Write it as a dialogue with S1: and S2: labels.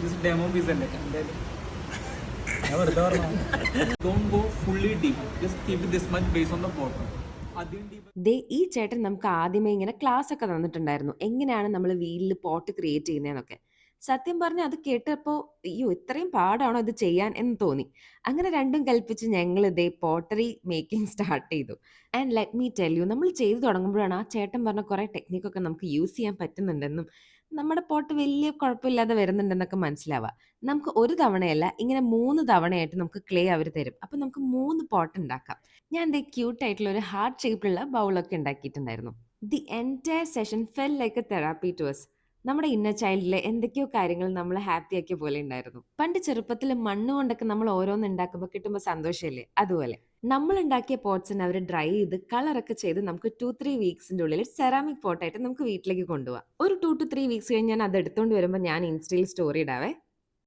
S1: Just demo piece അല്ലേ എന്തായാലും ഞാൻ വെറുതെ പറഞ്ഞു. Don't go fully deep, just keep it this much base on the bottom. അധികം ഡീപ്
S2: ദേ ഈ ചേട്ടൻ നമുക്ക് ആദ്യമേ ഇങ്ങനെ ക്ലാസ് ഒക്കെ തന്നിട്ടുണ്ടായിരുന്നു. എങ്ങനെയാണ് നമ്മൾ വീട്ടിൽ പോട്ട് ക്രിയേറ്റ് ചെയ്യുന്നതെന്നൊക്കെ. സത്യം പറഞ്ഞാൽ അത് കേട്ടപ്പോൾ അയ്യോ! ഇത്രയും പാടാണോ ഇത് ചെയ്യാൻ എന്ന് തോന്നി. അങ്ങനെ രണ്ടും കൽപ്പിച്ച് ഞങ്ങൾ ദേ പോട്ടറി മേക്കിംഗ് സ്റ്റാർട്ട് ചെയ്തു. And let me tell you നമ്മൾ ചെയ്തു തുടങ്ങുമ്പോഴാണ് ആ ചേട്ടൻ പറഞ്ഞ കുറേ ടെക്നിക്കൊക്കെ നമുക്ക് യൂസ് ചെയ്യാൻ പറ്റുന്നുണ്ടെന്നും നമ്മുടെ പോട്ട് വലിയ കുഴപ്പമില്ലാതെ വരുന്നുണ്ടെന്നൊക്കെ മനസ്സിലാവുക. നമുക്ക് ഒരു തവണയല്ല ഇങ്ങനെ 3 തവണയായിട്ട് നമുക്ക് ക്ലേ അവർ തരും. അപ്പോൾ നമുക്ക് 3 പോട്ട് ഉണ്ടാക്കാം. ഞാൻ ദേ ക്യൂട്ട് ആയിട്ടുള്ള ഒരു ഹാർട്ട് ഷേപ്പിലുള്ള ബൗളൊക്കെ ഉണ്ടാക്കിയിട്ടുണ്ടായിരുന്നു. The entire session fell like a therapy to us. നമ്മുടെ ഇന്നർ ചൈൽഡിലെ എന്തൊക്കെയോ കാര്യങ്ങൾ നമ്മളെ ഹാപ്പി ആക്കിയ പോലെ ഉണ്ടായിരുന്നു. പണ്ട് ചെറുപ്പത്തിൽ മണ്ണ് കൊണ്ടൊക്കെ നമ്മൾ ഓരോന്ന് ഉണ്ടാക്കുമ്പോൾ കിട്ടുമ്പോൾ സന്തോഷമില്ലേ? അതുപോലെ നമ്മൾ ഉണ്ടാക്കിയ പോട്ട്സിനെ അവർ ഡ്രൈ ചെയ്ത് കളറൊക്കെ ചെയ്ത് നമുക്ക് 2-3 വീക്സിന്റെ ഉള്ളിൽ സെറാമിക് പോട്ടായിട്ട് നമുക്ക് വീട്ടിലേക്ക് കൊണ്ടുപോകാം. ഒരു 2-3 വീക്സ് കഴിഞ്ഞ് ഞാൻ അത് എടുത്തുകൊണ്ട് വരുമ്പോൾ ഞാൻ ഇൻസ്റ്റയിൽ സ്റ്റോറി ഇടാവേ.